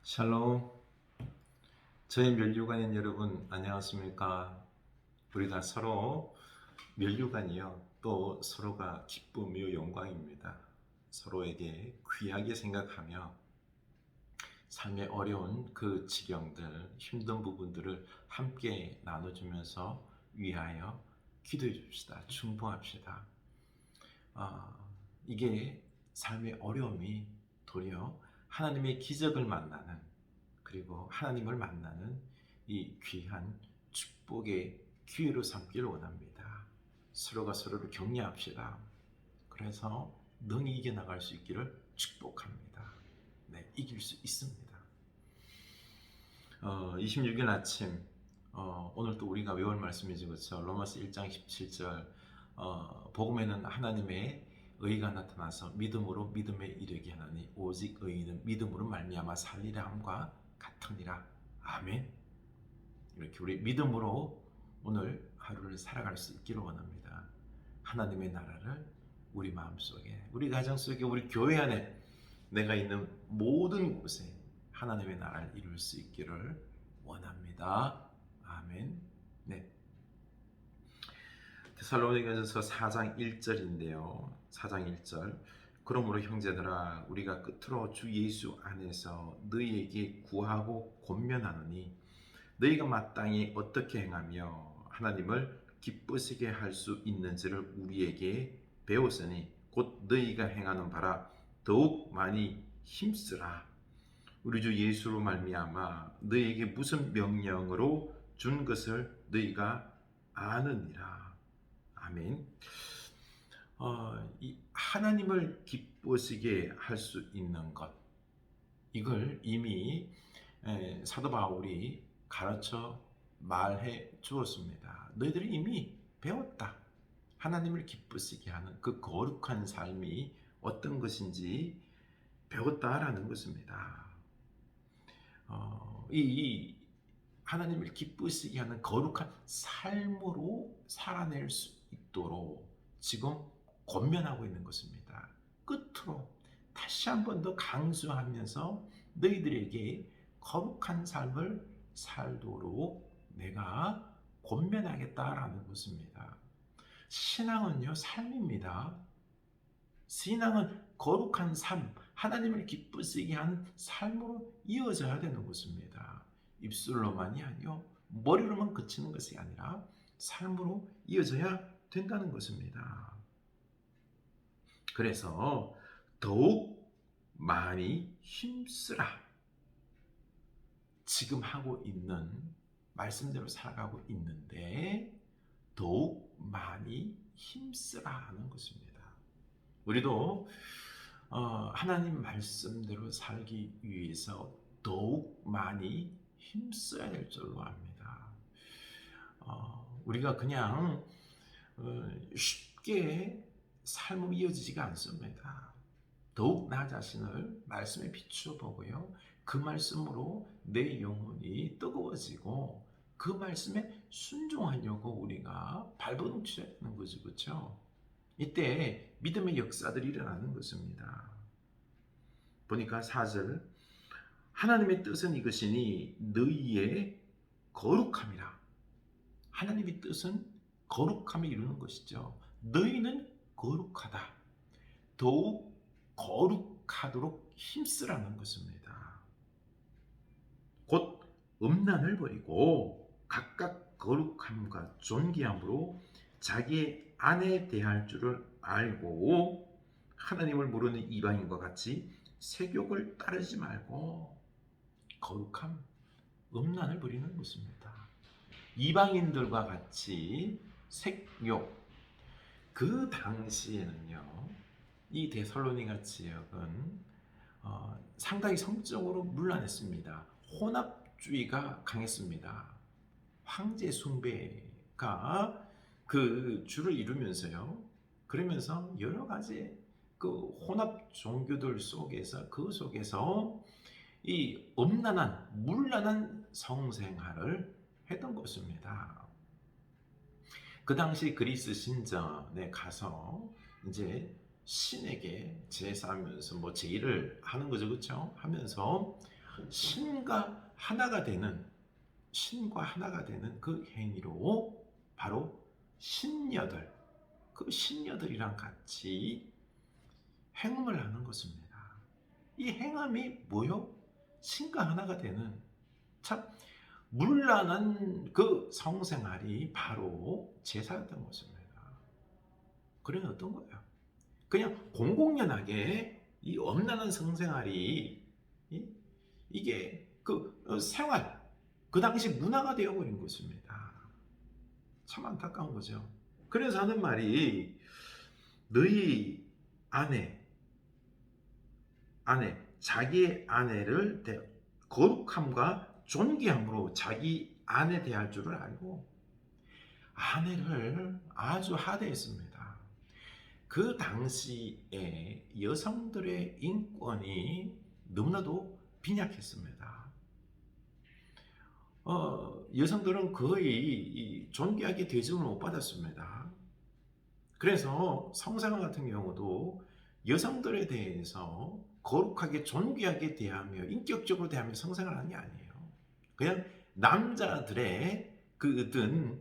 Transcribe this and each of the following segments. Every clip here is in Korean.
샬롬. 저희 멸류관인 여러분 안녕하십니까? 우리가 서로 멸류관이요, 또 서로가 기쁨이요 영광입니다. 서로에게 귀하게 생각하며 삶의 어려운 그 지경들, 힘든 부분들을 함께 나눠주면서 위하여 기도해 줍시다. 충성합시다. 이게 삶의 어려움이 도리어 하나님의 기적을 만나는, 그리고 하나님을 만나는 이 귀한 축복의 기회로 삼기를 원합니다. 서로가 서로를 격려합시다. 그래서 능히 이겨나갈 수 있기를 축복합니다. 네, 이길 수 있습니다. 26일 아침, 오늘 또 우리가 외울 말씀이지, 그렇죠? 로마서 1장 17절, 복음에는 하나님의 의가 나타나서 믿음으로 믿음에 이르게 하나니 오직 의인은 믿음으로 말미암아 살리라 함과 같으니라. 아멘. 이렇게 우리 믿음으로 오늘 하루를 살아갈 수 있기를 원합니다. 하나님의 나라를 우리 마음속에, 우리 가정 속에, 우리 교회 안에, 내가 있는 모든 곳에 하나님의 나라를 이룰 수 있기를 원합니다. 아멘. 네. 데살로니가전서 4장 1절인데요. 4장 1절. 그러므로 형제들아, 우리가 끝으로 주 예수 안에서 너희에게 구하고 권면하노니 너희가 마땅히 어떻게 행하며 하나님을 기쁘시게 할 수 있는지를 우리에게 배웠으니 곧 너희가 행하는 바라 더욱 많이 힘쓰라. 우리 주 예수로 말미암아 너희에게 무슨 명령으로 준 것을 너희가 아느니라. 아멘. 이 하나님을 기쁘시게 할 수 있는 것, 이걸 이미 사도 바울이 가르쳐 말해 주었습니다. 너희들이 이미 배웠다. 하나님을 기쁘시게 하는 그 거룩한 삶이 어떤 것인지 배웠다라는 것입니다. 이 하나님을 기쁘시게 하는 거룩한 삶으로 살아낼 수 있도록 지금 권면하고 있는 것입니다. 끝으로 다시 한 번 더 강조하면서 너희들에게 거룩한 삶을 살도록 내가 권면하겠다라는 것입니다. 신앙은요, 삶입니다. 신앙은 거룩한 삶, 하나님을 기쁘시게 하는 삶으로 이어져야 되는 것입니다. 입술로만이 아니요, 머리로만 그치는 것이 아니라 삶으로 이어져야 된다는 것입니다. 그래서 더욱 많이 힘쓰라. 지금 하고 있는 말씀대로 살아가고 있는데 더욱 많이 힘쓰라는 것입니다. 우리도 하나님 말씀대로 살기 위해서 더욱 많이 힘써야 될 줄로 압니다. 우리가 그냥 쉽게 삶으로 이어지지가 않습니다. 더욱 나 자신을 말씀에 비추어 보고요, 그 말씀으로 내 영혼이 뜨거워지고 그 말씀에 순종하려고 우리가 발버둥쳐야 되는 거죠. 그렇죠? 이때 믿음의 역사들이 일어나는 것입니다. 보니까 4절, 하나님의 뜻은 이것이니 너희의 거룩함이라. 하나님의 뜻은 거룩함을 이루는 것이죠. 너희는 거룩하다. 더욱 거룩하도록 힘쓰라는 것입니다. 곧 음란을 버리고 각각 거룩함과 존귀함으로 자기의 아내에 대할 줄을 알고 하나님을 모르는 이방인과 같이 세욕을 따르지 말고, 거룩함, 음란을 버리는 것입니다. 이방인들과 같이 색욕, 그 당시에는요, 이 데살로니가 지역은 상당히 성적으로 문란했습니다. 혼합주의가 강했습니다. 황제 숭배가 그 주를 이루면서요, 그러면서 여러 가지 그 혼합 종교들 속에서, 그 속에서 이 음란한, 문란한 성생활을 했던 것입니다. 그 당시 그리스 신전에 가서 이제 신에게 제사하면서 뭐 제의를 하는 거죠, 그렇죠? 하면서 신과 하나가 되는 그 행위로 바로 신녀들, 그 신녀들이랑 같이 행음을 하는 것입니다. 이 행함이 뭐요? 신과 하나가 되는 참 문란한 그 성생활이 바로 제사였던 것입니다. 그러니 어떤 거예요? 그냥 공공연하게 이 엄란한 성생활이 이게 그 생활, 그 당시 문화가 되어버린 것입니다. 참 안타까운 거죠. 그래서 하는 말이 너희 자기의 아내를 거룩함과 존귀함으로 자기 아내 대할 줄을 알고 아내를 아주 하대했습니다. 그 당시에 여성들의 인권이 너무나도 빈약했습니다. 여성들은 거의 존귀하게 대접을 못 받았습니다. 그래서 성생활 같은 경우도 여성들에 대해서 거룩하게 존귀하게 대하며 인격적으로 대하며 성생활하는 게 아니에요. 그냥 남자들의 그 어떤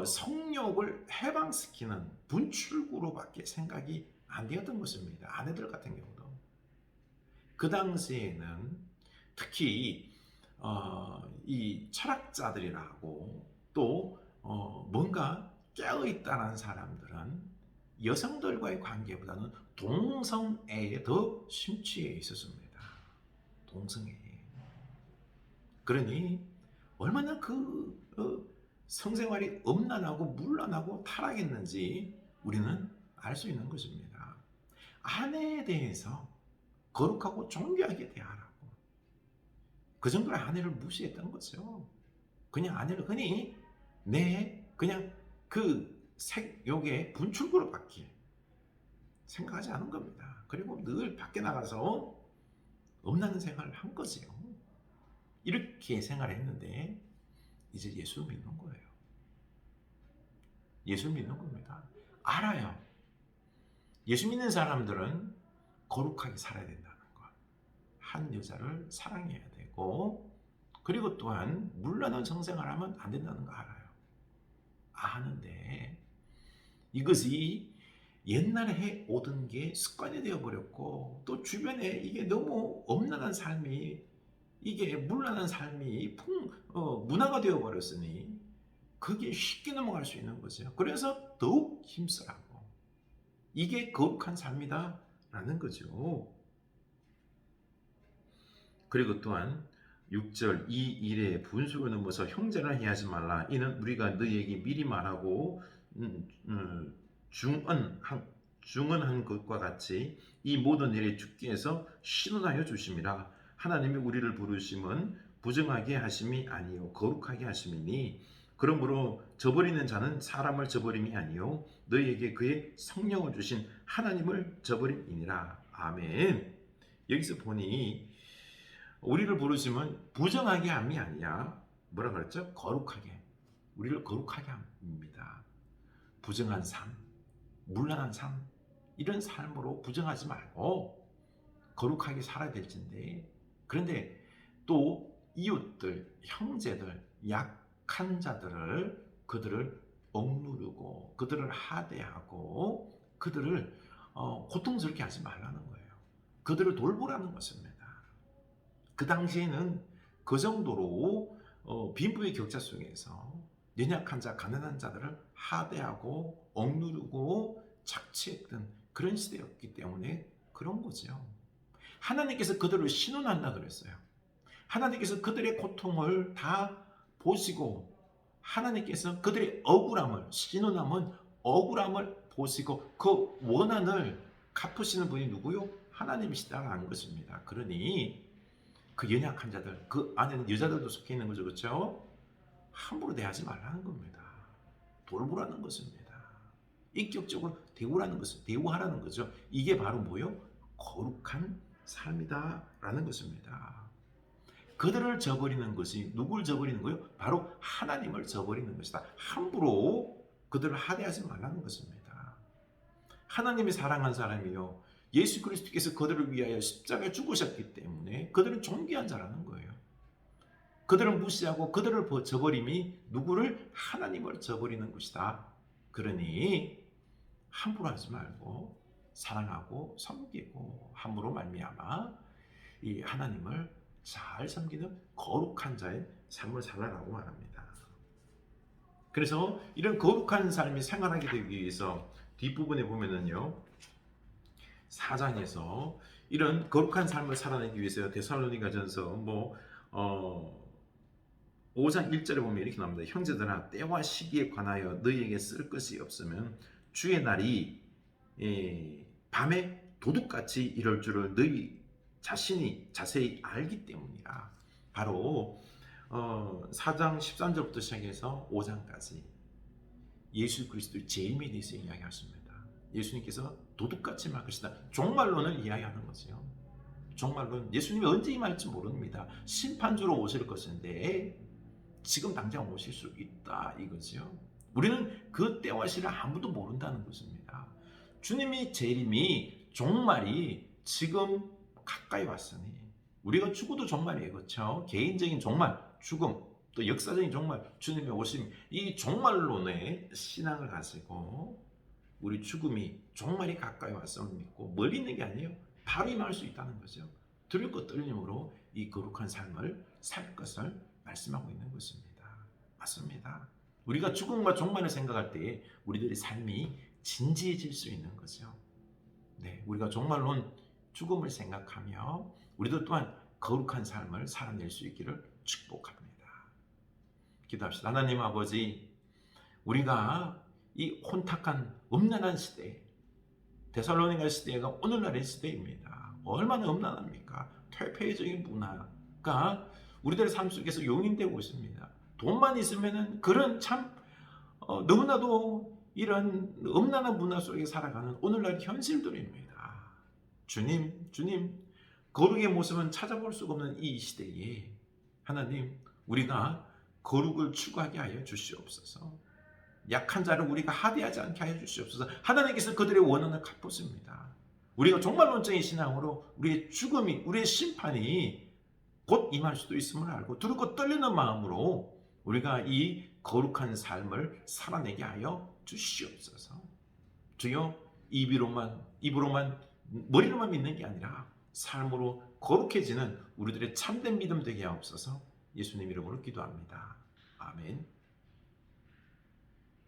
성욕을 해방시키는 분출구로밖에 생각이 안 되었던 것입니다. 아내들 같은 경우도. 그 당시에는 특히 이 철학자들이라고 또 뭔가 깨어있다는 사람들은 여성들과의 관계보다는 동성애에 더 심취해 있었습니다. 동성애. 그러니 얼마나 그 성생활이 음란하고 문란하고 타락했는지 우리는 알 수 있는 것입니다. 아내에 대해서 거룩하고 존귀하게 대하라고. 그 정도로 아내를 무시했던 거죠. 그냥 아내를 흔히 그냥 그 색욕의 분출구로밖에 생각하지 않은 겁니다. 그리고 늘 밖에 나가서 음란한 생활을 한 거지요. 이렇게 생활을 했는데 이제 예수 믿는 거예요. 예수 믿는 겁니다. 알아요. 예수 믿는 사람들은 거룩하게 살아야 된다는 것. 한 여자를 사랑해야 되고 그리고 또한 문란한 성생활을 하면 안 된다는 거 알아요. 아는데 이것이 옛날에 해오던 게 습관이 되어버렸고 또 주변에 이게 너무 엄란한 삶이 이게 문란한 삶이 문화가 되어버렸으니 그게 쉽게 넘어갈 수 있는 거죠. 그래서 더욱 힘쓰라고. 이게 거룩한 삶이다 라는 거죠. 그리고 또한 6절 이 일에 분수를 넘어서 형제를 해하지 말라. 이는 우리가 너희에게 미리 말하고 중언한 것과 같이 이 모든 일에 주께서 신원하여 주심이라. 하나님이 우리를 부르심은 부정하게 하심이 아니요 거룩하게 하심이니 그러므로 저버리는 자는 사람을 저버림이 아니요 너희에게 그의 성령을 주신 하나님을 저버림이니라. 아멘. 여기서 보니 우리를 부르심은 부정하게 함이 아니야. 뭐라 그랬죠? 거룩하게. 우리를 거룩하게 합니다. 부정한 삶, 문란한 삶, 이런 삶으로 부정하지 말고 거룩하게 살아야 될진데 그런데 또 이웃들, 형제들, 약한 자들을 그들을 억누르고 그들을 하대하고 그들을 고통스럽게 하지 말라는 거예요. 그들을 돌보라는 것입니다. 그 당시에는 그 정도로 빈부의 격차 속에서 연약한 자, 가난한 자들을 하대하고 억누르고 착취했던 그런 시대였기 때문에 그런 거죠. 하나님께서 그들을 신원한다 그랬어요. 하나님께서 그들의 고통을 다 보시고 하나님께서 그들의 억울함을 신원함은 억울함을 보시고 그 원한을 갚으시는 분이 누구요? 하나님이시다라는 것입니다. 그러니 그 연약한 자들, 그 안에는 여자들도 속해 있는 거죠. 그렇죠? 함부로 대하지 말라는 겁니다. 돌보라는 것입니다. 인격적으로 대우하라는 거죠. 이게 바로 뭐요? 거룩한 삶이다라는 것입니다. 그들을 저버리는 것이 누굴 저버리는 거요? 바로 하나님을 저버리는 것이다. 함부로 그들을 하대하지 말라는 것입니다. 하나님이 사랑한 사람이요. 예수 그리스도께서 그들을 위하여 십자가에 죽으셨기 때문에 그들은 존귀한 자라는 거예요. 그들은 무시하고 그들을 저버림이 누구를? 하나님을 저버리는 것이다. 그러니 함부로 하지 말고 사랑하고 섬기고 함으로 말미암아 이 하나님을 잘 섬기는 거룩한 자의 삶을 살아라고 말합니다. 그래서 이런 거룩한 삶이 생활하게 되기 위해서 뒷부분에 보면은요, 4장에서 이런 거룩한 삶을 살아내기 위해서 데살로니가전서 5장 1절에 보면 이렇게 나옵니다. 형제들아, 때와 시기에 관하여 너희에게 쓸 것이 없으면 주의 날이 밤에 도둑같이 이럴 줄을 너희 자신이 자세히 알기 때문이라. 바로 4장 13절부터 시작해서 5장까지 예수 그리스도의 재림에 대해서 이야기하십니다. 예수님께서 도둑같이 말 것이다. 종말론을 이야기하는 거죠. 종말론, 예수님이 언제 임할지 모릅니다. 심판주로 오실 것인데 지금 당장 오실 수 있다 이거죠. 우리는 그 때와 시를 아무도 모른다는 것입니다. 주님의 재림이 종말이 지금 가까이 왔으니 우리가 죽어도 종말이에요. 그렇죠? 개인적인 종말, 죽음, 또 역사적인 종말, 주님의 오심, 이 종말론의 신앙을 가지고 우리 죽음이 종말이 가까이 왔음을 믿고 멀리 있는 게 아니에요. 바로 임할 수 있다는 거죠. 들고 떨림으로 이 거룩한 삶을 살 것을 말씀하고 있는 것입니다. 맞습니다. 우리가 죽음과 종말을 생각할 때 우리들의 삶이 진지해질 수 있는 거죠. 네, 우리가 종말론 죽음을 생각하며 우리도 또한 거룩한 삶을 살아낼 수 있기를 축복합니다. 기도합시다. 하나님 아버지, 우리가 이 혼탁한 음란한 시대, 데살로니가 시대가 오늘날의 시대입니다. 얼마나 음란합니까? 퇴폐적인 문화가 우리들의 삶 속에서 용인되고 있습니다. 돈만 있으면은 그런 참 너무나도 이런 음란한 문화 속에 살아가는 오늘날 현실들입니다. 주님, 거룩의 모습은 찾아볼 수가 없는 이 시대에 하나님, 우리가 거룩을 추구하게 하여 주시옵소서. 약한 자를 우리가 하대하지 않게 하여 주시옵소서. 하나님께서 그들의 원한을 갚으십니다. 우리가 종말론적인 신앙으로 우리의 죽음이, 우리의 심판이 곧 임할 수도 있음을 알고 두렵고 떨리는 마음으로 우리가 이 거룩한 삶을 살아내게 하여 주시옵소서. 주여, 입으로만 머리로만 믿는 게 아니라 삶으로 거룩해지는 우리들의 참된 믿음 되게 하옵소서. 예수님 이름으로 기도합니다. 아멘.